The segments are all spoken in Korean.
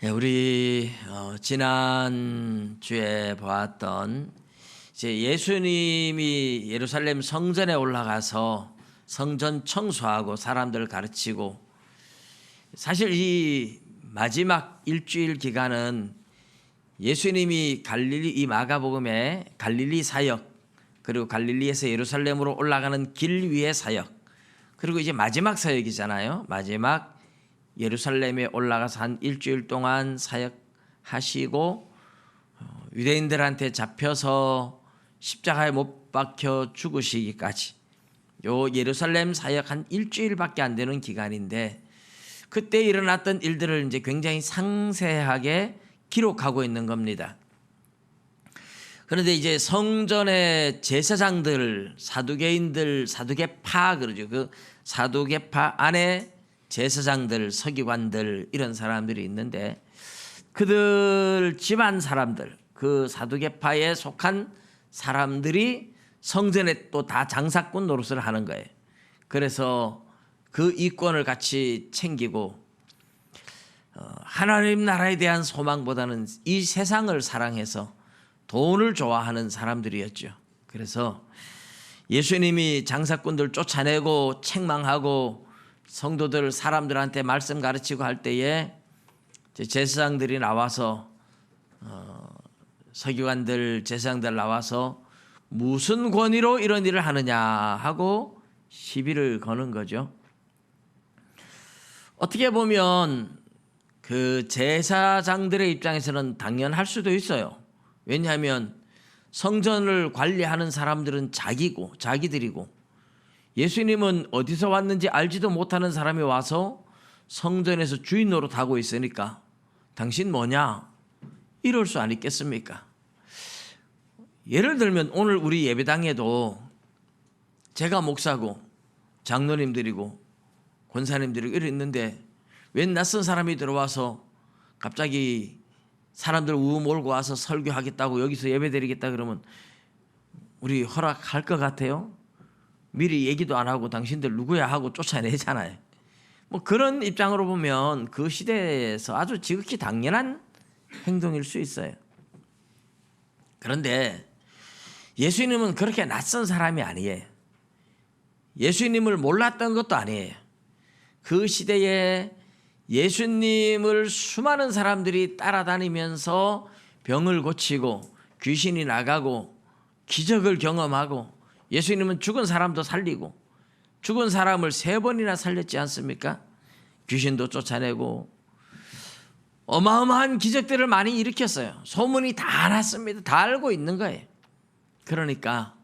우리 지난 주에 보았던 이제 예수님이 예루살렘 성전에 올라가서 성전 청소하고 사람들을 가르치고, 사실 이 마지막 일주일 기간은 예수님이 갈릴리, 이 마가복음에 갈릴리 사역, 그리고 갈릴리에서 예루살렘으로 올라가는 길 위의 사역, 그리고 이제 마지막 사역이잖아요. 마지막 예루살렘에 올라가서 한 일주일 동안 사역하시고 유대인들한테 잡혀서 십자가에 못 박혀 죽으시기까지, 요 예루살렘 사역 한 일주일밖에 안 되는 기간인데, 그때 일어났던 일들을 이제 굉장히 상세하게 기록하고 있는 겁니다. 그런데 이제 성전의 제사장들, 사두개인들, 사두개파 그러죠. 그 사두개파 안에 제사장들, 서기관들, 이런 사람들이 있는데, 그들 집안 사람들, 그 사두개파에 속한 사람들이 성전에 또 다 장사꾼 노릇을 하는 거예요. 그래서 그 이권을 같이 챙기고, 하나님 나라에 대한 소망보다는 이 세상을 사랑해서 돈을 좋아하는 사람들이었죠. 그래서 예수님이 장사꾼들 쫓아내고 책망하고 성도들, 사람들한테 말씀 가르치고 할 때에 제사장들이 나와서, 서기관들, 제사장들 나와서 무슨 권위로 이런 일을 하느냐 하고 시비를 거는 거죠. 어떻게 보면 그 제사장들의 입장에서는 당연할 수도 있어요. 왜냐하면 성전을 관리하는 사람들은 자기들이고, 예수님은 어디서 왔는지 알지도 못하는 사람이 와서 성전에서 주인 노릇하고 있으니까 당신 뭐냐? 이럴 수 안 있겠습니까? 예를 들면 오늘 우리 예배당에도 제가 목사고 장로님들이고 권사님들이고 이랬는데, 웬 낯선 사람이 들어와서 갑자기 사람들 몰고 와서 설교하겠다고, 여기서 예배드리겠다 그러면 우리 허락할 것 같아요? 미리 얘기도 안 하고 당신들 누구야 하고 쫓아내잖아요. 뭐 그런 입장으로 보면 그 시대에서 아주 지극히 당연한 행동일 수 있어요. 그런데 예수님은 그렇게 낯선 사람이 아니에요. 예수님을 몰랐던 것도 아니에요. 그 시대에 예수님을 수많은 사람들이 따라다니면서 병을 고치고 귀신이 나가고 기적을 경험하고, 예수님은 죽은 사람도 살리고, 죽은 사람을 3번이나 살렸지 않습니까? 귀신도 쫓아내고 어마어마한 기적들을 많이 일으켰어요. 소문이 다 났습니다. 다 알고 있는 거예요. 그러니까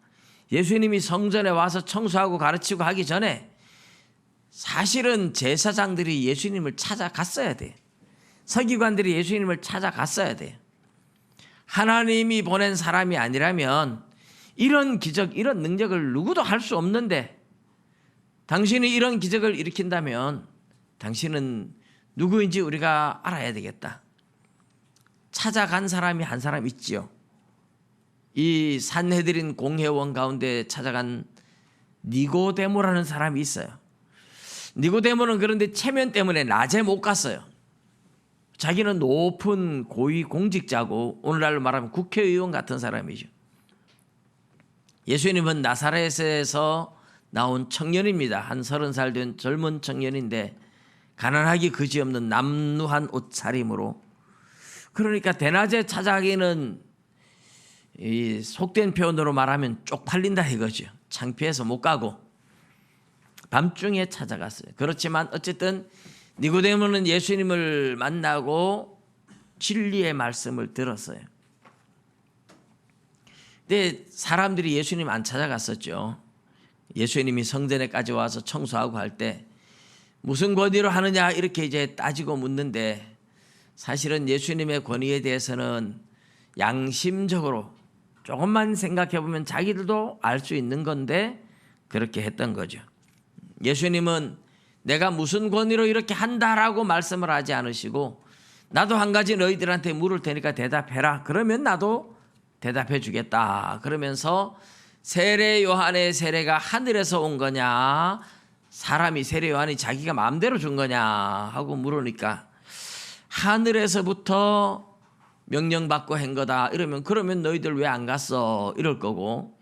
예수님이 성전에 와서 청소하고 가르치고 하기 전에 사실은 제사장들이 예수님을 찾아갔어야 돼요. 서기관들이 예수님을 찾아갔어야 돼요. 하나님이 보낸 사람이 아니라면 이런 기적, 이런 능력을 누구도 할 수 없는데, 당신이 이런 기적을 일으킨다면 당신은 누구인지 우리가 알아야 되겠다. 찾아간 사람이 한 사람 있지요. 이 산헤드린 공회원 가운데 찾아간 니고데모라는 사람이 있어요. 니고데모는 그런데 체면 때문에 낮에 못 갔어요. 자기는 높은 고위 공직자고 오늘날로 말하면 국회의원 같은 사람이죠. 예수님은 나사렛에서 나온 청년입니다. 한 30살 된 젊은 청년인데 가난하기 그지없는 남루한 옷차림으로, 그러니까 대낮에 찾아가기는 이 속된 표현으로 말하면 쪽팔린다 이거죠. 창피해서 못 가고 밤중에 찾아갔어요. 그렇지만 어쨌든 니고데모는 예수님을 만나고 진리의 말씀을 들었어요. 근데 사람들이 예수님 안 찾아갔었죠. 예수님이 성전에까지 와서 청소하고 할 때 무슨 권위로 하느냐 이렇게 이제 따지고 묻는데, 사실은 예수님의 권위에 대해서는 양심적으로 조금만 생각해 보면 자기들도 알 수 있는 건데 그렇게 했던 거죠. 예수님은 내가 무슨 권위로 이렇게 한다라고 말씀을 하지 않으시고, 나도 한 가지 너희들한테 물을 테니까 대답해라. 그러면 나도 대답해 주겠다. 그러면서 세례 요한의 세례가 하늘에서 온 거냐, 사람이 세례 요한이 자기가 마음대로 준 거냐 하고 물으니까 하늘에서부터 명령받고 한 거다 이러면 그러면 너희들 왜 안 갔어 이럴 거고,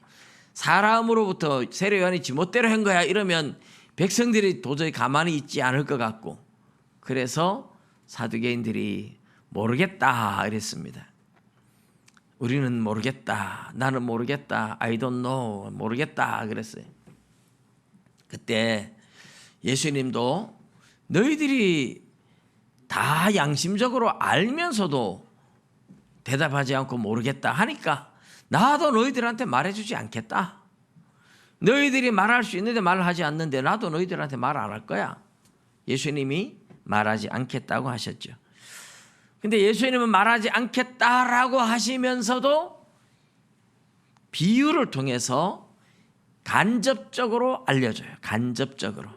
사람으로부터 세례 요한이 지멋대로 한 거야 이러면 백성들이 도저히 가만히 있지 않을 것 같고, 그래서 사두개인들이 모르겠다 이랬습니다. 우리는 모르겠다, 나는 모르겠다, I don't know, 모르겠다 그랬어요. 그때 예수님도 너희들이 다 양심적으로 알면서도 대답하지 않고 모르겠다 하니까 나도 너희들한테 말해주지 않겠다. 너희들이 말할 수 있는데 말을 하지 않는데 나도 너희들한테 말 안 할 거야. 예수님이 말하지 않겠다고 하셨죠. 근데 예수님은 말하지 않겠다라고 하시면서도 비유를 통해서 간접적으로 알려줘요. 간접적으로.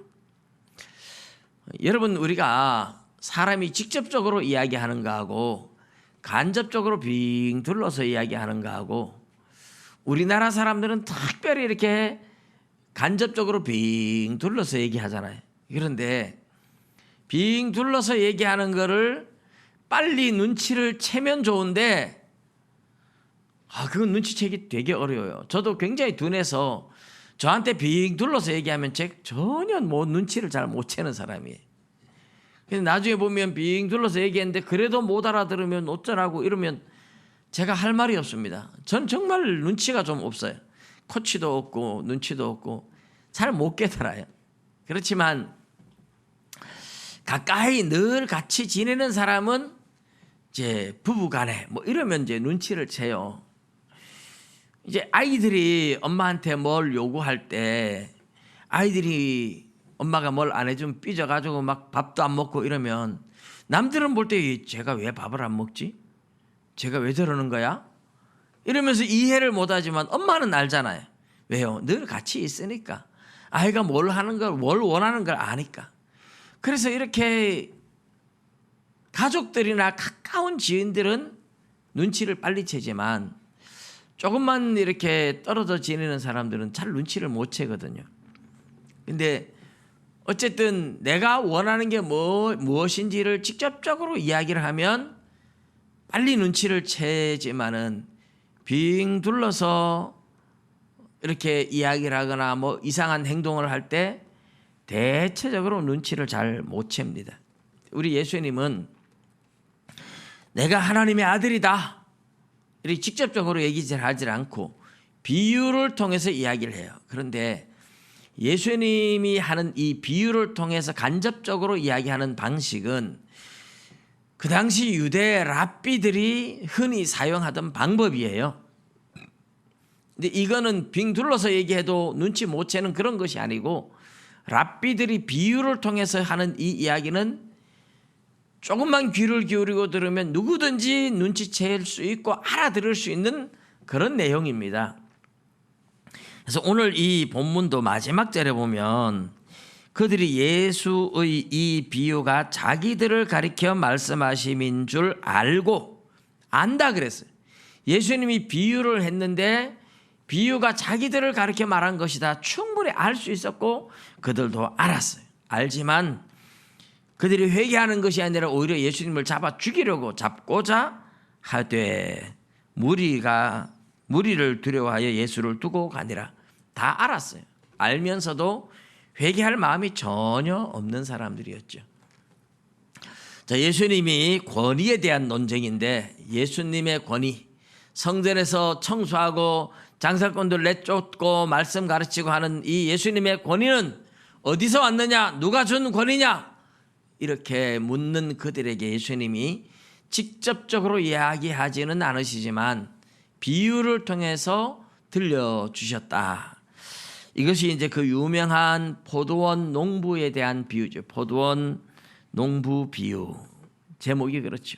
여러분, 우리가 사람이 직접적으로 이야기하는 거하고 간접적으로 빙 둘러서 이야기하는 거하고, 우리나라 사람들은 특별히 이렇게 간접적으로 빙 둘러서 얘기하잖아요. 그런데 빙 둘러서 얘기하는 거를 빨리 눈치를 채면 좋은데 그건 눈치채기 되게 어려워요. 저도 굉장히 둔해서 저한테 빙 둘러서 얘기하면 전혀 눈치를 잘 못 채는 사람이에요. 근데 나중에 보면 빙 둘러서 얘기했는데 그래도 못 알아들으면 어쩌라고 이러면 제가 할 말이 없습니다. 전 정말 눈치가 좀 없어요. 코치도 없고 눈치도 없고 잘 못 깨달아요. 그렇지만 가까이 늘 같이 지내는 사람은 이제 부부간에 뭐 이러면 이제 눈치를 채요. 이제 아이들이 엄마한테 뭘 요구할 때 아이들이 엄마가 뭘 안 해주면 삐져가지고 막 밥도 안 먹고 이러면 남들은 볼 때 쟤가 왜 밥을 안 먹지? 쟤가 왜 저러는 거야? 이러면서 이해를 못하지만 엄마는 알잖아요. 왜요? 늘 같이 있으니까. 아이가 뭘 하는 걸, 뭘 원하는 걸 아니까. 그래서 이렇게 가족들이나 가까운 지인들은 눈치를 빨리 채지만 조금만 이렇게 떨어져 지내는 사람들은 잘 눈치를 못 채거든요. 근데 어쨌든 내가 원하는 게 무엇인지를 직접적으로 이야기를 하면 빨리 눈치를 채지만은 빙 둘러서 이렇게 이야기를 하거나 뭐 이상한 행동을 할 때 대체적으로 눈치를 잘 못 챕니다. 우리 예수님은 내가 하나님의 아들이다 이렇게 직접적으로 얘기하지 않고 비유를 통해서 이야기를 해요. 그런데 예수님이 하는 이 비유를 통해서 간접적으로 이야기하는 방식은 그 당시 유대 랍비들이 흔히 사용하던 방법이에요. 근데 이거는 빙 둘러서 얘기해도 눈치 못 채는 그런 것이 아니고, 랍비들이 비유를 통해서 하는 이 이야기는 조금만 귀를 기울이고 들으면 누구든지 눈치챌 수 있고 알아들을 수 있는 그런 내용입니다. 그래서 오늘 이 본문도 마지막 절에 보면 그들이 예수의 이 비유가 자기들을 가리켜 말씀하심인 줄 알고, 안다 그랬어요. 예수님이 비유를 했는데 비유가 자기들을 가리켜 말한 것이다 충분히 알 수 있었고 그들도 알았어요. 알지만 그들이 회개하는 것이 아니라 오히려 예수님을 잡아 죽이려고 잡고자 하되 무리를 두려워하여 예수를 두고 가니라. 다 알았어요. 알면서도 회개할 마음이 전혀 없는 사람들이었죠. 자, 예수님이 권위에 대한 논쟁인데, 예수님의 권위, 성전에서 청소하고 장사꾼들 내쫓고 말씀 가르치고 하는 이 예수님의 권위는 어디서 왔느냐? 누가 준 권위냐? 이렇게 묻는 그들에게 예수님이 직접적으로 이야기하지는 않으시지만 비유를 통해서 들려주셨다. 이것이 이제 그 유명한 포도원 농부에 대한 비유죠. 포도원 농부 비유. 제목이 그렇죠.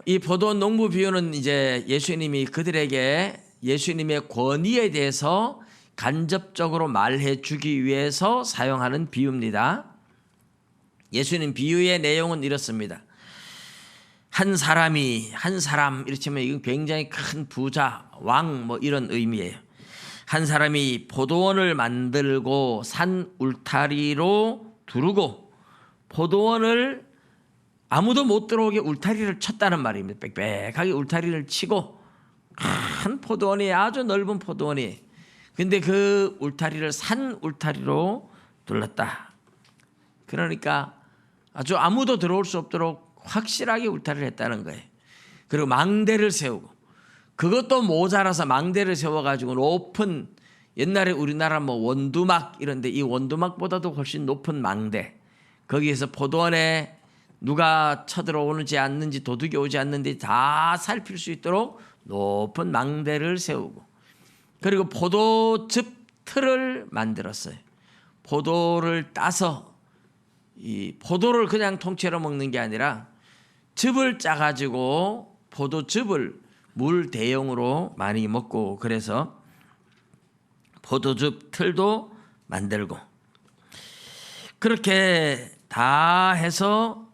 이 포도원 농부 비유는 이제 예수님이 그들에게 예수님의 권위에 대해서 간접적으로 말해 주기 위해서 사용하는 비유입니다. 예수님 비유의 내용은 이렇습니다. 한 사람 이렇게 치면 이건 굉장히 큰 부자, 왕 뭐 이런 의미예요. 한 사람이 포도원을 만들고 산 울타리로 두르고 포도원을 아무도 못 들어오게 울타리를 쳤다는 말입니다. 빽빽하게 울타리를 치고 큰 포도원이, 아주 넓은 포도원이, 근데 그 울타리를 산 울타리로 둘렀다. 그러니까 아주 아무도 들어올 수 없도록 확실하게 울타리를 했다는 거예요. 그리고 망대를 세우고, 그것도 모자라서 망대를 세워가지고 높은, 옛날에 우리나라 뭐 원두막 이런데 이 원두막보다도 훨씬 높은 망대, 거기에서 포도원에 누가 쳐들어오는지 않는지, 도둑이 오지 않는지 다 살필 수 있도록 높은 망대를 세우고, 그리고 포도즙 틀을 만들었어요. 포도를 따서, 이 포도를 그냥 통째로 먹는 게 아니라 즙을 짜가지고 포도즙을 물 대용으로 많이 먹고, 그래서 포도즙 틀도 만들고, 그렇게 다 해서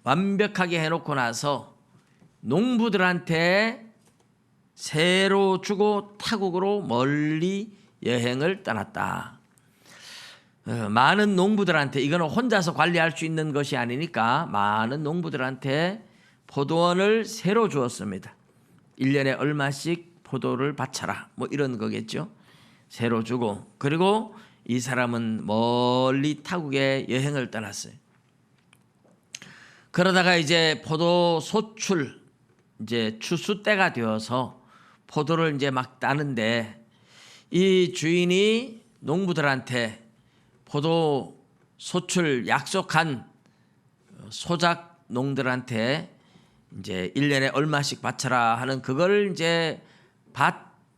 완벽하게 해놓고 나서 농부들한테 새로 주고 타국으로 멀리 여행을 떠났다. 많은 농부들한테, 이거는 혼자서 관리할 수 있는 것이 아니니까 많은 농부들한테 포도원을 새로 주었습니다. 1년에 얼마씩 포도를 바쳐라, 뭐 이런 거겠죠. 새로 주고, 그리고 이 사람은 멀리 타국에 여행을 떠났어요. 그러다가 이제 포도 소출, 이제 추수 때가 되어서 포도를 이제 막 따는데, 이 주인이 농부들한테 포도 소출 약속한 소작 농들한테 이제 1년에 얼마씩 바쳐라 하는 그걸 이제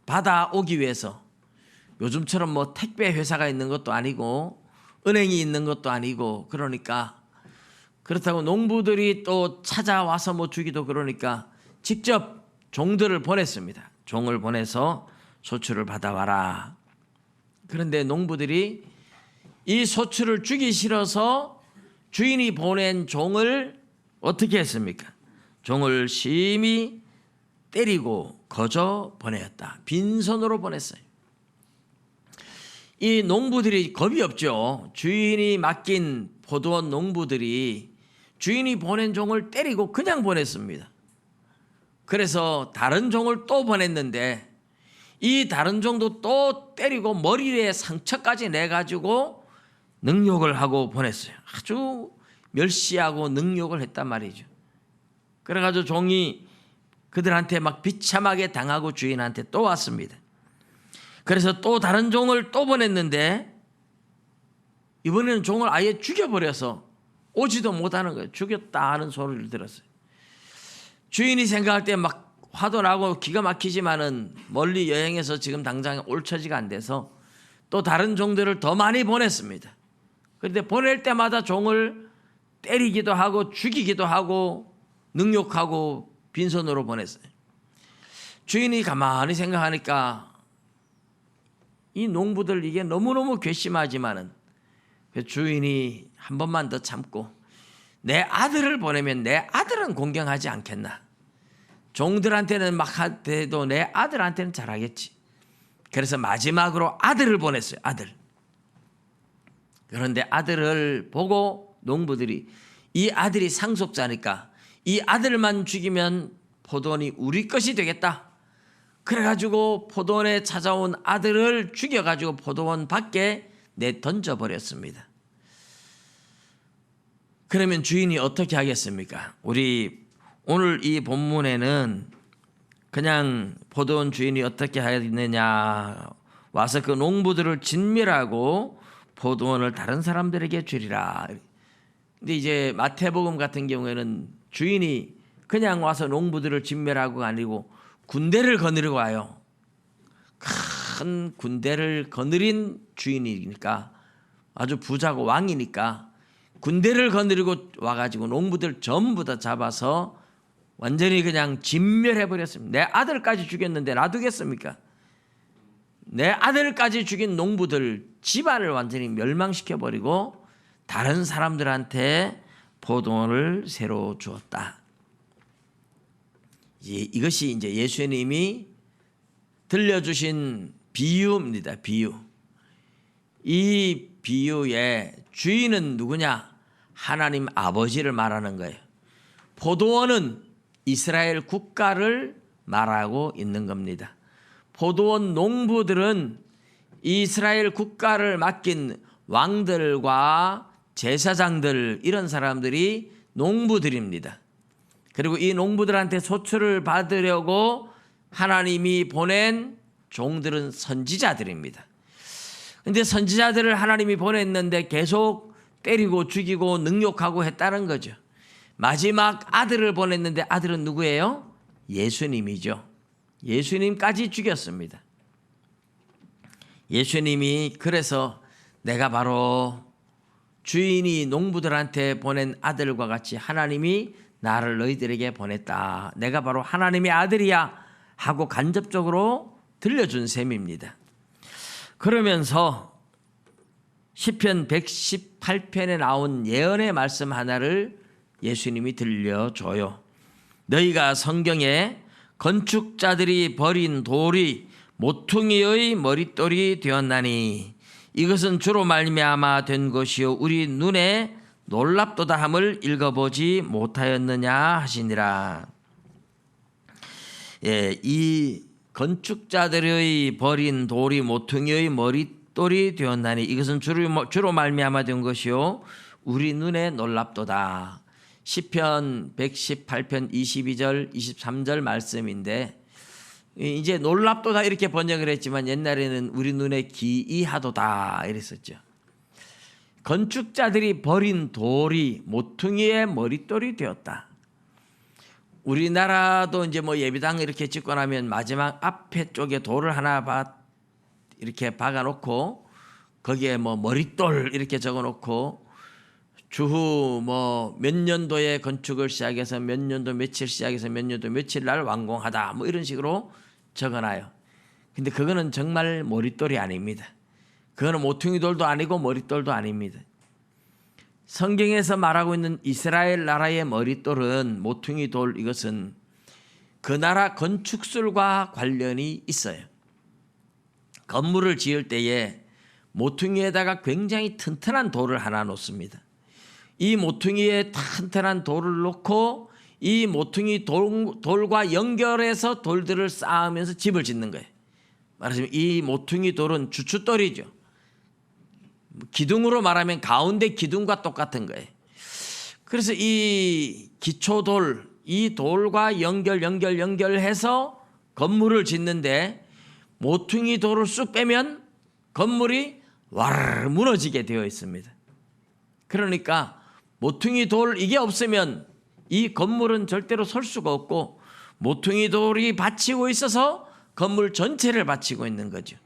받아오기 위해서, 요즘처럼 뭐 택배 회사가 있는 것도 아니고 은행이 있는 것도 아니고, 그러니까 그렇다고 농부들이 또 찾아와서 뭐 주기도 그러니까 직접 종들을 보냈습니다. 종을 보내서 소출을 받아와라. 그런데 농부들이 이 소출을 주기 싫어서 주인이 보낸 종을 어떻게 했습니까? 종을 심히 때리고 거저 보내었다. 빈손으로 보냈어요. 이 농부들이 겁이 없죠. 주인이 맡긴 포도원 농부들이 주인이 보낸 종을 때리고 그냥 보냈습니다. 그래서 다른 종을 또 보냈는데, 이 다른 종도 또 때리고 머리에 상처까지 내가지고 능욕을 하고 보냈어요. 아주 멸시하고 능욕을 했단 말이죠. 그래가지고 종이 그들한테 막 비참하게 당하고 주인한테 또 왔습니다. 그래서 또 다른 종을 또 보냈는데, 이번에는 종을 아예 죽여버려서 오지도 못하는 거예요. 죽였다 하는 소리를 들었어요. 주인이 생각할 때 막 화도 나고 기가 막히지만은 멀리 여행해서 지금 당장 올 처지가 안 돼서 또 다른 종들을 더 많이 보냈습니다. 그런데 보낼 때마다 종을 때리기도 하고 죽이기도 하고 능욕하고 빈손으로 보냈어요. 주인이 가만히 생각하니까 이 농부들 이게 너무너무 괘씸하지만은, 주인이 한 번만 더 참고 내 아들을 보내면 내 아들은 공경하지 않겠나. 종들한테는 막 해도 내 아들한테는 잘하겠지. 그래서 마지막으로 아들을 보냈어요. 아들. 그런데 아들을 보고 농부들이, 이 아들이 상속자니까 이 아들만 죽이면 포도원이 우리 것이 되겠다. 그래가지고 포도원에 찾아온 아들을 죽여가지고 포도원 밖에 내던져버렸습니다. 그러면 주인이 어떻게 하겠습니까? 우리 오늘 이 본문에는 그냥 포도원 주인이 어떻게 하겠느냐, 와서 그 농부들을 진멸하고 포도원을 다른 사람들에게 주리라. 근데 이제 마태복음 같은 경우에는 주인이 그냥 와서 농부들을 진멸하고가 아니고 군대를 거느리고 와요. 큰 군대를 거느린 주인이니까, 아주 부자고 왕이니까 군대를 거느리고 와가지고 농부들 전부 다 잡아서 완전히 그냥 진멸해버렸습니다. 내 아들까지 죽였는데 놔두겠습니까? 내 아들까지 죽인 농부들 집안을 완전히 멸망시켜버리고 다른 사람들한테 포도원을 새로 주었다. 이것이 이제 예수님이 들려주신 비유입니다. 비유. 이 비유의 주인은 누구냐? 하나님 아버지를 말하는 거예요. 포도원은 이스라엘 국가를 말하고 있는 겁니다. 포도원 농부들은 이스라엘 국가를 맡긴 왕들과 제사장들, 이런 사람들이 농부들입니다. 그리고 이 농부들한테 소출을 받으려고 하나님이 보낸 종들은 선지자들입니다. 그런데 선지자들을 하나님이 보냈는데 계속 때리고 죽이고 능욕하고 했다는 거죠. 마지막 아들을 보냈는데 아들은 누구예요? 예수님이죠. 예수님까지 죽였습니다. 예수님이 그래서 내가 바로 주인이 농부들한테 보낸 아들과 같이 하나님이 나를 너희들에게 보냈다. 내가 바로 하나님의 아들이야 하고 간접적으로 들려준 셈입니다. 그러면서 시편 118편에 나온 예언의 말씀 하나를 예수님이 들려줘요. 너희가 성경에 건축자들이 버린 돌이 모퉁이의 머릿돌이 되었나니 이것은 주로 말미암아 된 것이요 우리 눈에 놀랍도다 함을 읽어보지 못하였느냐 하시니라. 이 건축자들의 버린 돌이 모퉁이의 머릿돌이 되었나니 이것은 주로 말미암아 된 것이요 우리 눈에 놀랍도다. 시편 118편 22절 23절 말씀인데, 이제 놀랍도다 이렇게 번역을 했지만 옛날에는 우리 눈에 기이하도다 이랬었죠. 건축자들이 버린 돌이 모퉁이의 머릿돌이 되었다. 우리나라도 이제 뭐 예배당 이렇게 짓고 나면 마지막 앞에 쪽에 돌을 하나 이렇게 박아놓고 거기에 뭐 머릿돌 이렇게 적어놓고 주후 뭐 몇 년도에 건축을 시작해서 몇 년도 며칠 시작해서 몇 년도 며칠 날 완공하다 뭐 이런 식으로 적어놔요. 근데 그거는 정말 머릿돌이 아닙니다. 그거는 모퉁이 돌도 아니고 머릿돌도 아닙니다. 성경에서 말하고 있는 이스라엘 나라의 머릿돌은 모퉁이 돌, 이것은 그 나라 건축술과 관련이 있어요. 건물을 지을 때에 모퉁이에다가 굉장히 튼튼한 돌을 하나 놓습니다. 이 모퉁이에 튼튼한 돌을 놓고 이 모퉁이 돌과 연결해서 돌들을 쌓으면서 집을 짓는 거예요. 말하자면 이 모퉁이 돌은 주춧돌이죠. 기둥으로 말하면 가운데 기둥과 똑같은 거예요. 그래서 이 기초돌, 이 돌과 연결해서 건물을 짓는데 모퉁이 돌을 쑥 빼면 건물이 와르르 무너지게 되어 있습니다. 그러니까 모퉁이 돌 이게 없으면 이 건물은 절대로 설 수가 없고 모퉁이 돌이 받치고 있어서 건물 전체를 받치고 있는 거죠.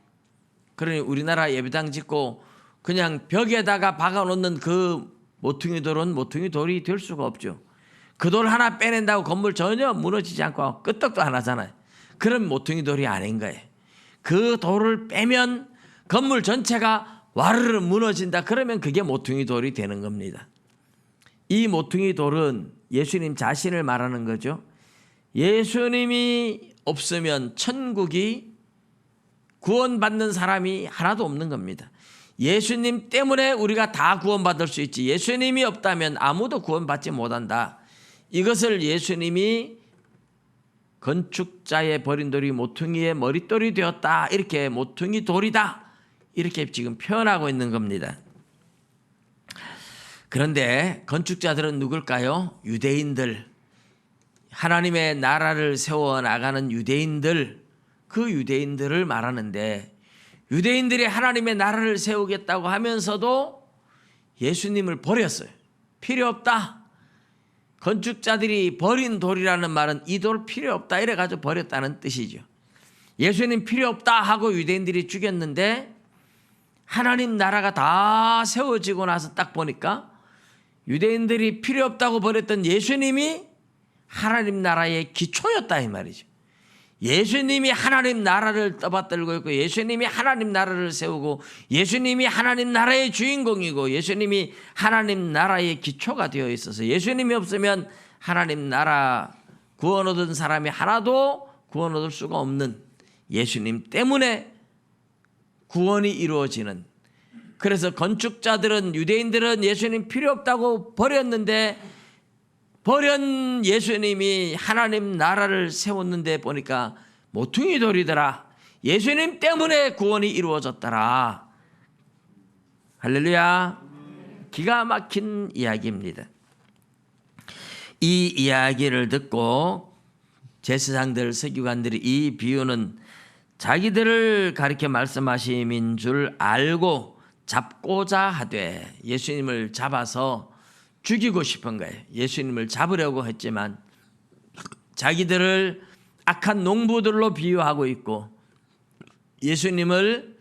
그러니 우리나라 예배당 짓고 그냥 벽에다가 박아놓는 그 모퉁이 돌은 모퉁이 돌이 될 수가 없죠. 그 돌 하나 빼낸다고 건물 전혀 무너지지 않고 끄떡도 안 하잖아요. 그런 모퉁이 돌이 아닌 거예요. 그 돌을 빼면 건물 전체가 와르르 무너진다. 그러면 그게 모퉁이 돌이 되는 겁니다. 이 모퉁이 돌은 예수님 자신을 말하는 거죠. 예수님이 없으면 천국이 구원받는 사람이 하나도 없는 겁니다. 예수님 때문에 우리가 다 구원받을 수 있지 예수님이 없다면 아무도 구원받지 못한다. 이것을 예수님이 건축자의 버린 돌이 모퉁이의 머릿돌이 되었다. 이렇게 모퉁이 돌이다. 이렇게 지금 표현하고 있는 겁니다. 그런데 건축자들은 누굴까요? 유대인들, 하나님의 나라를 세워나가는 유대인들, 그 유대인들을 말하는데 유대인들이 하나님의 나라를 세우겠다고 하면서도 예수님을 버렸어요. 필요 없다. 건축자들이 버린 돌이라는 말은 이 돌 필요 없다 이래가지고 버렸다는 뜻이죠. 예수님 필요 없다 하고 유대인들이 죽였는데 하나님 나라가 다 세워지고 나서 딱 보니까 유대인들이 필요 없다고 버렸던 예수님이 하나님 나라의 기초였다 이 말이죠. 예수님이 하나님 나라를 떠받들고 있고 예수님이 하나님 나라를 세우고 예수님이 하나님 나라의 주인공이고 예수님이 하나님 나라의 기초가 되어 있어서 예수님이 없으면 하나님 나라 구원 얻은 사람이 하나도 구원 얻을 수가 없는 예수님 때문에 구원이 이루어지는. 그래서 건축자들은 유대인들은 예수님 필요 없다고 버렸는데 버린 예수님이 하나님 나라를 세웠는데 보니까 모퉁이 돌이더라. 예수님 때문에 구원이 이루어졌더라. 할렐루야. 기가 막힌 이야기입니다. 이 이야기를 듣고 제사장들, 서기관들이 이 비유는 자기들을 가리켜 말씀하심인 줄 알고 잡고자 하되, 예수님을 잡아서 죽이고 싶은 거예요. 예수님을 잡으려고 했지만 자기들을 악한 농부들로 비유하고 있고 예수님을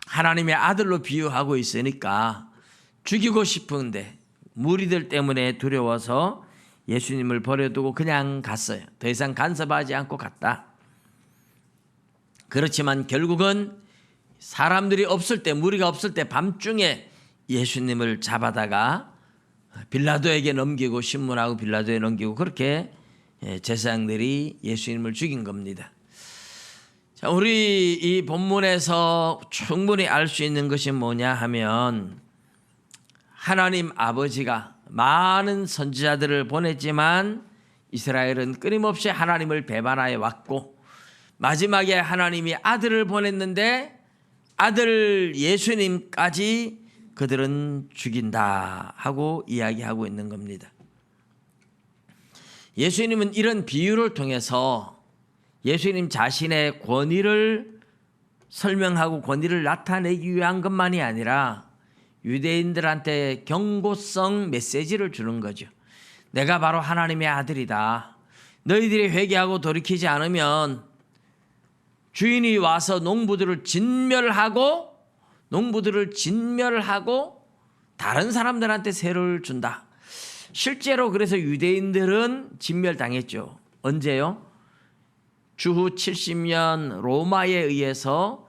하나님의 아들로 비유하고 있으니까 죽이고 싶은데 무리들 때문에 두려워서 예수님을 버려두고 그냥 갔어요. 더 이상 간섭하지 않고 갔다. 그렇지만 결국은 사람들이 없을 때, 무리가 없을 때 밤중에 예수님을 잡아다가 빌라도에게 넘기고, 신문하고 빌라도에 넘기고, 그렇게 제사장들이 예수님을 죽인 겁니다. 자, 우리 이 본문에서 충분히 알 수 있는 것이 뭐냐 하면, 하나님 아버지가 많은 선지자들을 보냈지만 이스라엘은 끊임없이 하나님을 배반하여 왔고, 마지막에 하나님이 아들을 보냈는데 아들 예수님까지 그들은 죽인다 하고 이야기하고 있는 겁니다. 예수님은 이런 비유를 통해서 예수님 자신의 권위를 설명하고 권위를 나타내기 위한 것만이 아니라 유대인들한테 경고성 메시지를 주는 거죠. 내가 바로 하나님의 아들이다. 너희들이 회개하고 돌이키지 않으면 주인이 와서 농부들을 진멸하고 다른 사람들한테 세를 준다. 실제로 그래서 유대인들은 진멸당했죠. 언제요? 주후 70년 로마에 의해서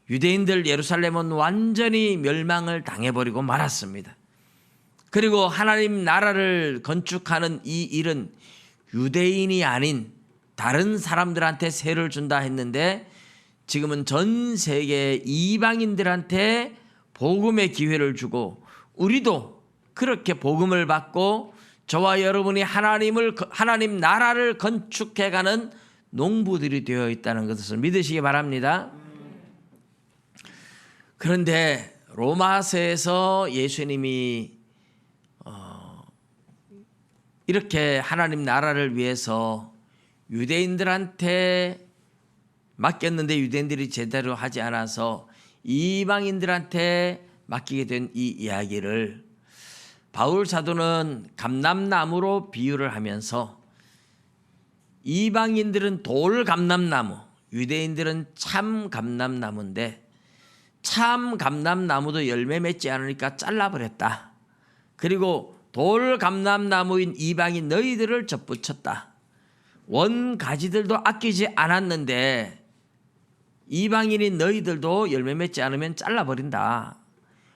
유대인들 예루살렘은 완전히 멸망을 당해버리고 말았습니다. 그리고 하나님 나라를 건축하는 이 일은 유대인이 아닌 다른 사람들한테 세를 준다 했는데, 지금은 전 세계 이방인들한테 복음의 기회를 주고 우리도 그렇게 복음을 받고 저와 여러분이 하나님 나라를 건축해가는 농부들이 되어 있다는 것을 믿으시기 바랍니다. 그런데 로마서에서 예수님이 이렇게 하나님 나라를 위해서 유대인들한테 맡겼는데 유대인들이 제대로 하지 않아서 이방인들한테 맡기게 된 이 이야기를 바울 사도는 감람나무로 비유를 하면서, 이방인들은 돌 감람나무, 유대인들은 참 감람나무인데 참 감람나무도 열매 맺지 않으니까 잘라버렸다. 그리고 돌 감람나무인 이방인 너희들을 접붙였다. 원가지들도 아끼지 않았는데 이방인인 너희들도 열매 맺지 않으면 잘라버린다.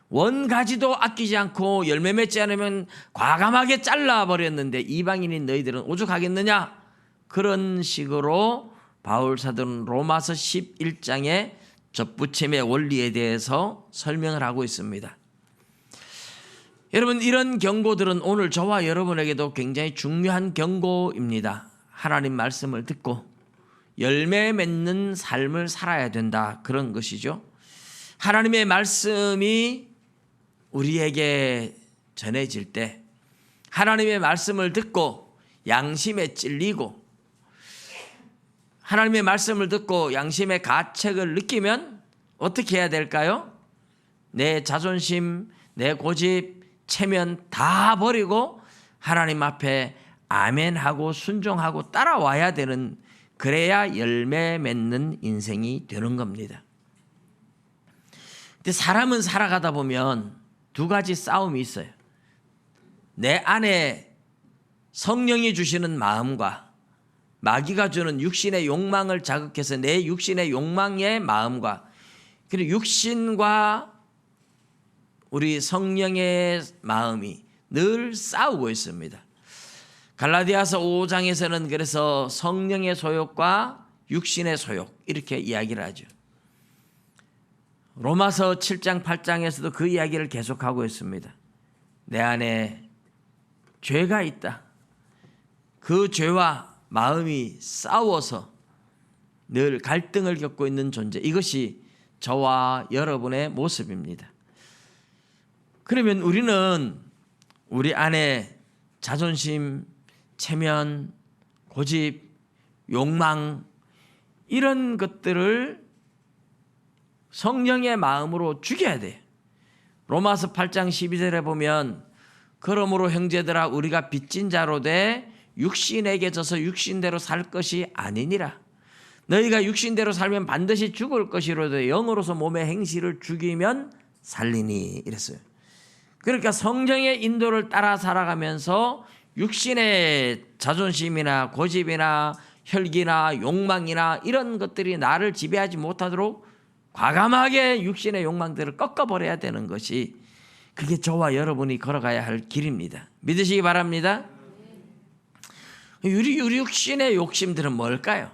원가지도 아끼지 않고 열매 맺지 않으면 과감하게 잘라버렸는데 이방인인 너희들은 오죽하겠느냐. 그런 식으로 바울 사도는 로마서 11장에 접붙임의 원리에 대해서 설명을 하고 있습니다. 여러분, 이런 경고들은 오늘 저와 여러분에게도 굉장히 중요한 경고입니다. 하나님 말씀을 듣고 열매 맺는 삶을 살아야 된다, 그런 것이죠. 하나님의 말씀이 우리에게 전해질 때, 하나님의 말씀을 듣고 양심에 찔리고 하나님의 말씀을 듣고 양심의 가책을 느끼면 어떻게 해야 될까요? 내 자존심, 내 고집, 체면 다 버리고 하나님 앞에 아멘하고 순종하고 따라와야 되는, 그래야 열매 맺는 인생이 되는 겁니다. 근데 사람은 살아가다 보면 두 가지 싸움이 있어요. 내 안에 성령이 주시는 마음과 마귀가 주는 육신의 욕망을 자극해서 내 육신의 욕망의 마음과, 그리고 육신과 우리 성령의 마음이 늘 싸우고 있습니다. 갈라디아서 5장에서는 그래서 성령의 소욕과 육신의 소욕 이렇게 이야기를 하죠. 로마서 7장 8장에서도 그 이야기를 계속하고 있습니다. 내 안에 죄가 있다. 그 죄와 마음이 싸워서 늘 갈등을 겪고 있는 존재, 이것이 저와 여러분의 모습입니다. 그러면 우리는 우리 안에 자존심, 체면, 고집, 욕망, 이런 것들을 성령의 마음으로 죽여야 돼요. 로마서 8장 12절에 보면 그러므로 형제들아 우리가 빚진 자로 돼 육신에게 져서 육신대로 살 것이 아니니라. 너희가 육신대로 살면 반드시 죽을 것이로되 영으로서 몸의 행실을 죽이면 살리니 이랬어요. 그러니까 성령의 인도를 따라 살아가면서 육신의 자존심이나 고집이나 혈기나 욕망이나 이런 것들이 나를 지배하지 못하도록 과감하게 육신의 욕망들을 꺾어버려야 되는 것이, 그게 저와 여러분이 걸어가야 할 길입니다. 믿으시기 바랍니다. 우리 육신의 욕심들은 뭘까요?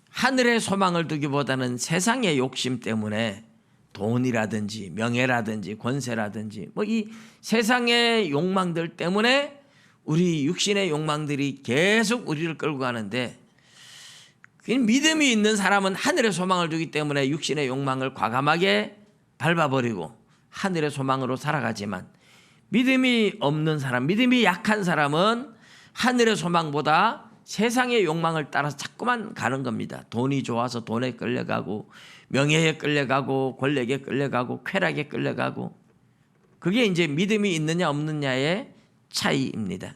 하늘의 소망을 두기보다는 세상의 욕심 때문에 돈이라든지 명예라든지 권세라든지 이 세상의 욕망들 때문에 우리 육신의 욕망들이 계속 우리를 끌고 가는데, 믿음이 있는 사람은 하늘의 소망을 두기 때문에 육신의 욕망을 과감하게 밟아버리고 하늘의 소망으로 살아가지만, 믿음이 없는 사람, 믿음이 약한 사람은 하늘의 소망보다 세상의 욕망을 따라서 자꾸만 가는 겁니다. 돈이 좋아서 돈에 끌려가고, 명예에 끌려가고, 권력에 끌려가고, 쾌락에 끌려가고. 그게 이제 믿음이 있느냐 없느냐의 차이입니다.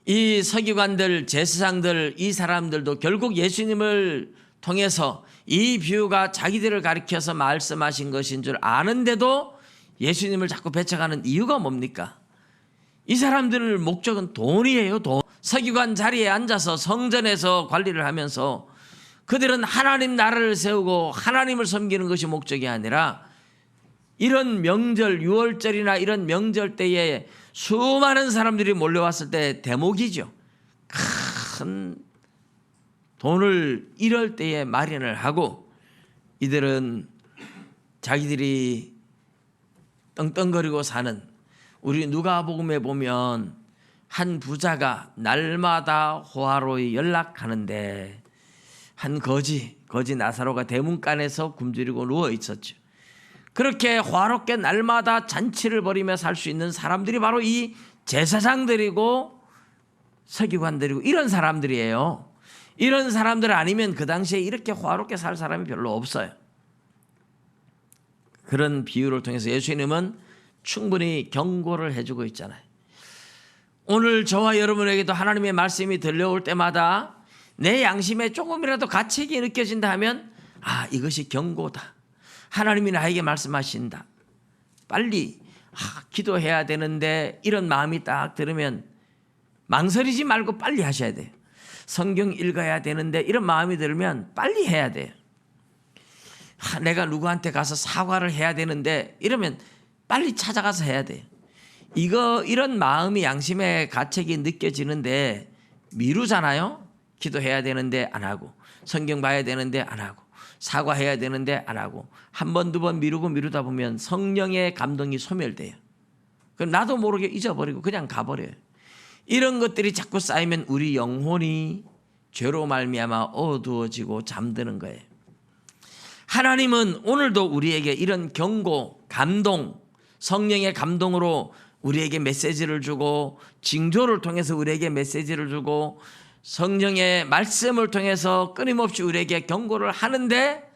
이 서기관들, 제사장들, 이 사람들도 결국 예수님을 통해서 이 비유가 자기들을 가리켜서 말씀하신 것인 줄 아는데도 예수님을 자꾸 배척하는 이유가 뭡니까? 이 사람들의 목적은 돈이에요, 돈. 서기관 자리에 앉아서 성전에서 관리를 하면서 그들은 하나님 나라를 세우고 하나님을 섬기는 것이 목적이 아니라, 이런 명절, 유월절이나 이런 명절 때에 수많은 사람들이 몰려왔을 때 대목이죠. 큰 돈을 이럴 때에 마련을 하고, 이들은 자기들이 떵떵거리고 사는, 우리 누가복음에 보면 한 부자가 날마다 호화로이 연락하는데 한 거지 나사로가 대문간에서 굶주리고 누워 있었죠. 그렇게 화롭게 날마다 잔치를 벌이며 살 수 있는 사람들이 바로 이 제사장들이고 서기관들이고 이런 사람들이에요. 이런 사람들 아니면 그 당시에 이렇게 화롭게 살 사람이 별로 없어요. 그런 비유를 통해서 예수님은 충분히 경고를 해주고 있잖아요. 오늘 저와 여러분에게도 하나님의 말씀이 들려올 때마다 내 양심에 조금이라도 가책이 느껴진다 하면, 이것이 경고다. 하나님이 나에게 말씀하신다. 빨리 기도해야 되는데, 이런 마음이 딱 들으면 망설이지 말고 빨리 하셔야 돼요. 성경 읽어야 되는데 이런 마음이 들면 빨리 해야 돼요. 내가 누구한테 가서 사과를 해야 되는데 이러면 빨리 찾아가서 해야 돼요. 이런 마음이 양심의 가책이 느껴지는데 미루잖아요. 기도해야 되는데 안 하고, 성경 봐야 되는데 안 하고, 사과해야 되는데 안 하고, 한 번, 두 번 미루다 보면 성령의 감동이 소멸돼요. 그럼 나도 모르게 잊어버리고 그냥 가버려요. 이런 것들이 자꾸 쌓이면 우리 영혼이 죄로 말미암아 어두워지고 잠드는 거예요. 하나님은 오늘도 우리에게 이런 경고, 감동, 성령의 감동으로 우리에게 메시지를 주고, 징조를 통해서 우리에게 메시지를 주고, 성령의 말씀을 통해서 끊임없이 우리에게 경고를 하는데,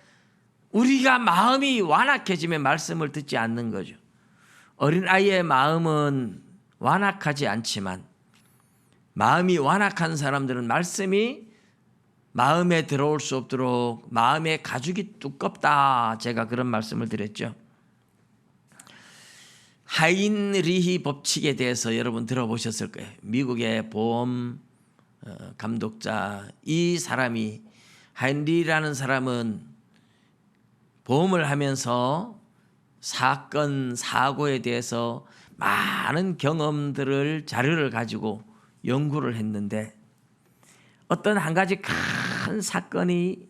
우리가 마음이 완악해지면 말씀을 듣지 않는 거죠. 어린아이의 마음은 완악하지 않지만 마음이 완악한 사람들은 말씀이 마음에 들어올 수 없도록 마음의 가죽이 두껍다, 제가 그런 말씀을 드렸죠. 하인리히 법칙에 대해서 여러분 들어보셨을 거예요. 미국의 보험 감독자, 이 사람이, 하인리라는 사람은 보험을 하면서 사건, 사고에 대해서 많은 경험들을, 자료를 가지고 연구를 했는데, 어떤 한 가지 큰 사건이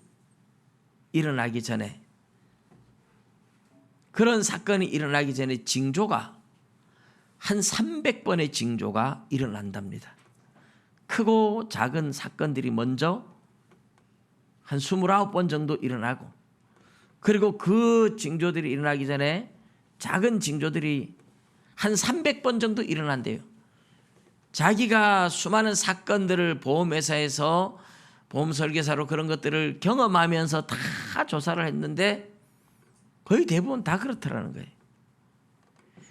일어나기 전에, 그런 사건이 일어나기 전에 징조가 한 300번의 징조가 일어난답니다. 크고 작은 사건들이 먼저 한 29번 정도 일어나고, 그리고 그 징조들이 일어나기 전에 작은 징조들이 한 300번 정도 일어난대요. 자기가 수많은 사건들을 보험회사에서 보험 설계사로 그런 것들을 경험하면서 다 조사를 했는데 거의 대부분 다 그렇더라는 거예요.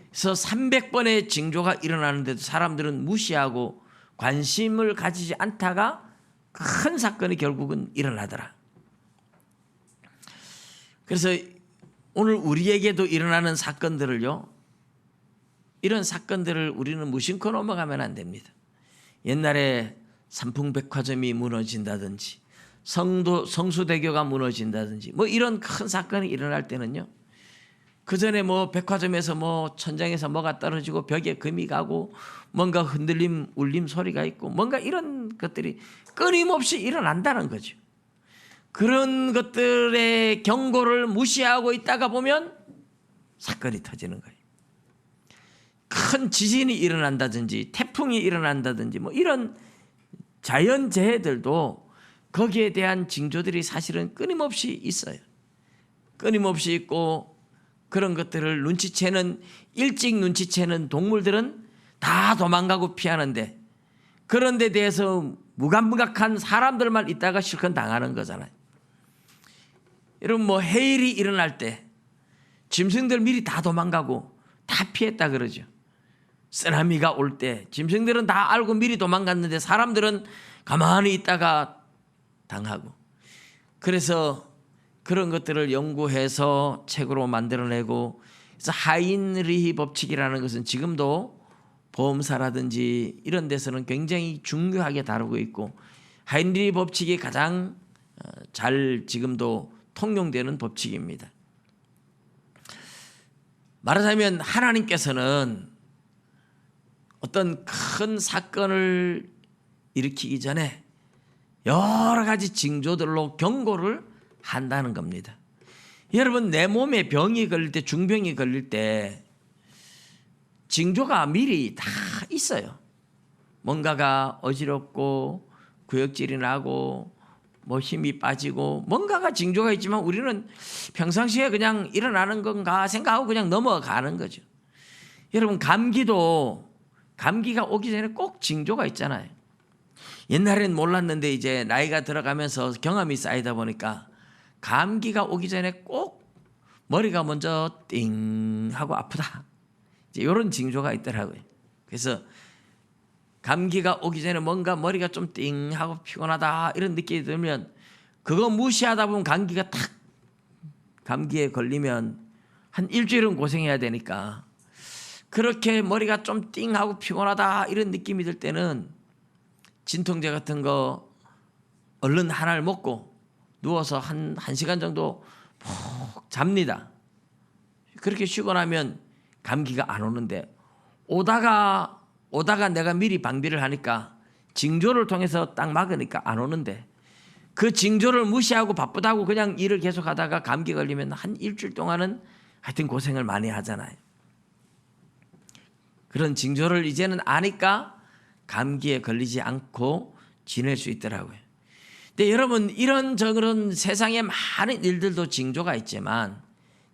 그래서 300번의 징조가 일어나는데도 사람들은 무시하고 관심을 가지지 않다가 큰 사건이 결국은 일어나더라. 그래서 오늘 우리에게도 일어나는 사건들을요, 이런 사건들을 우리는 무심코 넘어가면 안 됩니다. 옛날에 삼풍백화점이 무너진다든지 성수대교가 무너진다든지 뭐 이런 큰 사건이 일어날 때는요, 그 전에 뭐 백화점에서 뭐 천장에서 뭐가 떨어지고 벽에 금이 가고 뭔가 흔들림 울림 소리가 있고 뭔가 이런 것들이 끊임없이 일어난다는 거죠. 그런 것들의 경고를 무시하고 있다가 보면 사건이 터지는 거예요. 큰 지진이 일어난다든지 태풍이 일어난다든지 뭐 이런 자연재해들도 거기에 대한 징조들이 사실은 끊임없이 있어요. 끊임없이 있고, 그런 것들을 일찍 눈치채는 동물들은 다 도망가고 피하는데, 그런 데 대해서 무감각한 사람들만 있다가 실컷 당하는 거잖아요. 여러분, 뭐 해일이 일어날 때 짐승들 미리 다 도망가고 다 피했다 그러죠. 쓰나미가 올 때 짐승들은 다 알고 미리 도망갔는데 사람들은 가만히 있다가 당하고, 그래서 그런 것들을 연구해서 책으로 만들어내고, 그래서 하인리히 법칙이라는 것은 지금도 보험사라든지 이런 데서는 굉장히 중요하게 다루고 있고, 하인리히 법칙이 가장 잘 지금도 통용되는 법칙입니다. 말하자면 하나님께서는 어떤 큰 사건을 일으키기 전에 여러 가지 징조들로 경고를 한다는 겁니다. 여러분, 내 몸에 병이 걸릴 때, 중병이 걸릴 때 징조가 미리 다 있어요. 뭔가가 어지럽고 구역질이 나고 뭐 힘이 빠지고 뭔가가 징조가 있지만 우리는 평상시에 그냥 일어나는 건가 생각하고 그냥 넘어가는 거죠. 여러분, 감기가 오기 전에 꼭 징조가 있잖아요. 옛날엔 몰랐는데 이제 나이가 들어가면서 경험이 쌓이다 보니까 감기가 오기 전에 꼭 머리가 먼저 띵 하고 아프다, 이제 이런 징조가 있더라고요. 그래서 감기가 오기 전에 뭔가 머리가 좀 띵 하고 피곤하다 이런 느낌이 들면 그거 무시하다 보면 감기에 걸리면 한 일주일은 고생해야 되니까, 그렇게 머리가 좀 띵 하고 피곤하다 이런 느낌이 들 때는 진통제 같은 거 얼른 하나를 먹고 누워서 한 시간 정도 푹 잡니다. 그렇게 쉬고 나면 감기가 안 오는데, 오다가 내가 미리 방비를 하니까 징조를 통해서 딱 막으니까 안 오는데, 그 징조를 무시하고 바쁘다고 그냥 일을 계속하다가 감기 걸리면 한 일주일 동안은 하여튼 고생을 많이 하잖아요. 그런 징조를 이제는 아니까 감기에 걸리지 않고 지낼 수 있더라고요. 근데 여러분, 이런저런 세상에 많은 일들도 징조가 있지만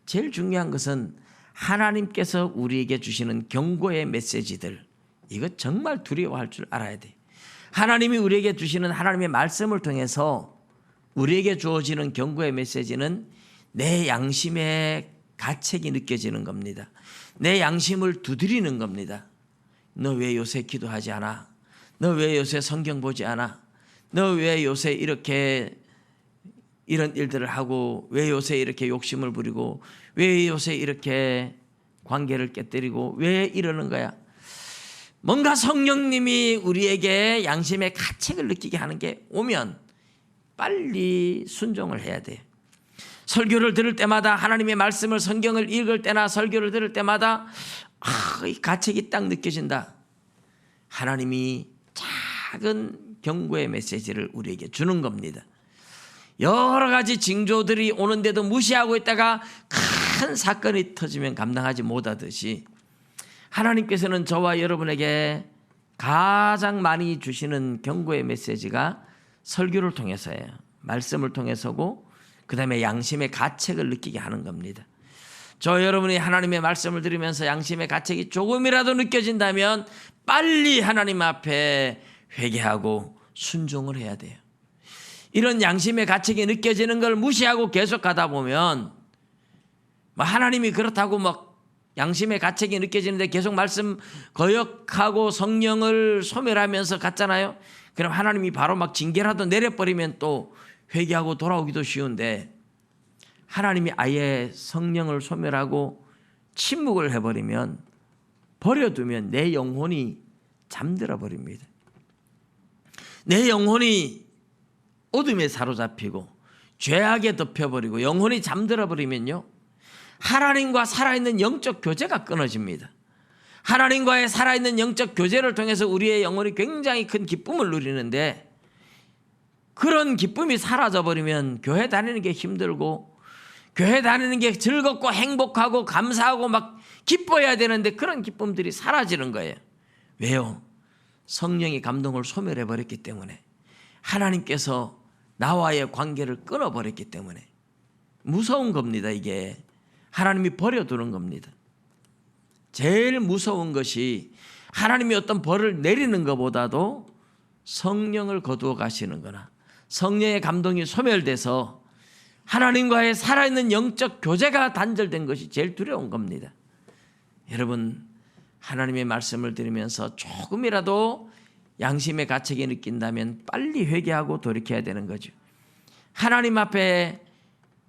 제일 중요한 것은 하나님께서 우리에게 주시는 경고의 메시지들, 이거 정말 두려워할 줄 알아야 돼. 하나님이 우리에게 주시는 하나님의 말씀을 통해서 우리에게 주어지는 경고의 메시지는 내 양심의 가책이 느껴지는 겁니다. 내 양심을 두드리는 겁니다. 너 왜 요새 기도하지 않아? 너 왜 요새 성경 보지 않아? 너 왜 요새 이렇게 이런 일들을 하고, 왜 요새 이렇게 욕심을 부리고, 왜 요새 이렇게 관계를 깨뜨리고, 왜 이러는 거야? 뭔가 성령님이 우리에게 양심의 가책을 느끼게 하는 게 오면 빨리 순종을 해야 돼요. 설교를 들을 때마다, 하나님의 말씀을, 성경을 읽을 때나 설교를 들을 때마다 이 가책이 딱 느껴진다. 하나님이 작은 경고의 메시지를 우리에게 주는 겁니다. 여러 가지 징조들이 오는데도 무시하고 있다가 큰 사건이 터지면 감당하지 못하듯이, 하나님께서는 저와 여러분에게 가장 많이 주시는 경고의 메시지가 설교를 통해서예요. 말씀을 통해서고 그 다음에 양심의 가책을 느끼게 하는 겁니다. 저 여러분이 하나님의 말씀을 들으면서 양심의 가책이 조금이라도 느껴진다면 빨리 하나님 앞에 회개하고 순종을 해야 돼요. 이런 양심의 가책이 느껴지는 걸 무시하고 계속 가다 보면 하나님이 그렇다고 막 양심의 가책이 느껴지는데 계속 말씀 거역하고 성령을 소멸하면서 갔잖아요. 그럼 하나님이 바로 막 징계라도 내려버리면 또 회개하고 돌아오기도 쉬운데, 하나님이 아예 성령을 소멸하고 침묵을 해버리면, 버려두면 내 영혼이 잠들어 버립니다. 내 영혼이 어둠에 사로잡히고 죄악에 덮여버리고 영혼이 잠들어 버리면요, 하나님과 살아있는 영적 교제가 끊어집니다. 하나님과의 살아있는 영적 교제를 통해서 우리의 영혼이 굉장히 큰 기쁨을 누리는데, 그런 기쁨이 사라져버리면 교회 다니는 게 힘들고 교회 다니는 게 즐겁고 행복하고 감사하고 막 기뻐해야 되는데 그런 기쁨들이 사라지는 거예요. 왜요? 성령이 감동을 소멸해버렸기 때문에, 하나님께서 나와의 관계를 끊어버렸기 때문에. 무서운 겁니다. 이게 하나님이 버려두는 겁니다. 제일 무서운 것이 하나님이 어떤 벌을 내리는 것보다도 성령을 거두어 가시는 거나 성령의 감동이 소멸돼서 하나님과의 살아있는 영적 교제가 단절된 것이 제일 두려운 겁니다. 여러분, 하나님의 말씀을 들으면서 조금이라도 양심의 가책이 느낀다면 빨리 회개하고 돌이켜야 되는 거죠. 하나님 앞에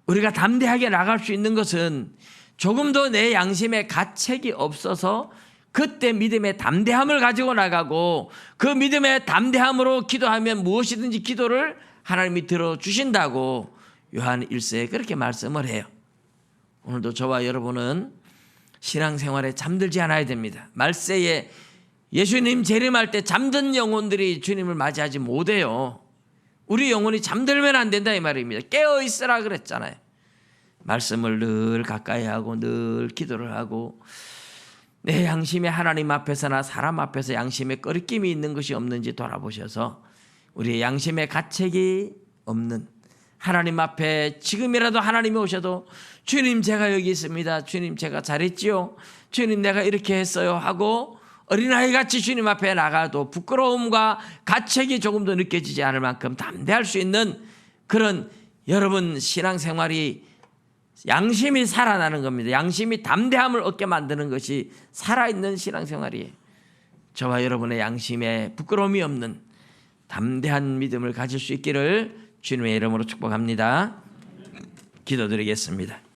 우리가 담대하게 나갈 수 있는 것은 조금도 내 양심에 가책이 없어서 그때 믿음의 담대함을 가지고 나가고, 그 믿음의 담대함으로 기도하면 무엇이든지 기도를 하나님이 들어주신다고 요한 1서에 그렇게 말씀을 해요. 오늘도 저와 여러분은 신앙생활에 잠들지 않아야 됩니다. 말세에 예수님 재림할 때 잠든 영혼들이 주님을 맞이하지 못해요. 우리 영혼이 잠들면 안 된다 이 말입니다. 깨어있으라 그랬잖아요. 말씀을 늘 가까이 하고 늘 기도를 하고, 내 양심이 하나님 앞에서나 사람 앞에서 양심에 꺼리낌이 있는 것이 없는지 돌아보셔서 우리의 양심에 가책이 없는, 하나님 앞에 지금이라도 하나님이 오셔도 주님 제가 여기 있습니다, 주님 제가 잘했지요, 주님 내가 이렇게 했어요 하고 어린아이같이 주님 앞에 나가도 부끄러움과 가책이 조금도 느껴지지 않을 만큼 담대할 수 있는 그런 여러분 신앙생활이, 양심이 살아나는 겁니다. 양심이 담대함을 얻게 만드는 것이 살아있는 신앙생활이에요. 저와 여러분의 양심에 부끄러움이 없는 담대한 믿음을 가질 수 있기를 주님의 이름으로 축복합니다. 기도드리겠습니다.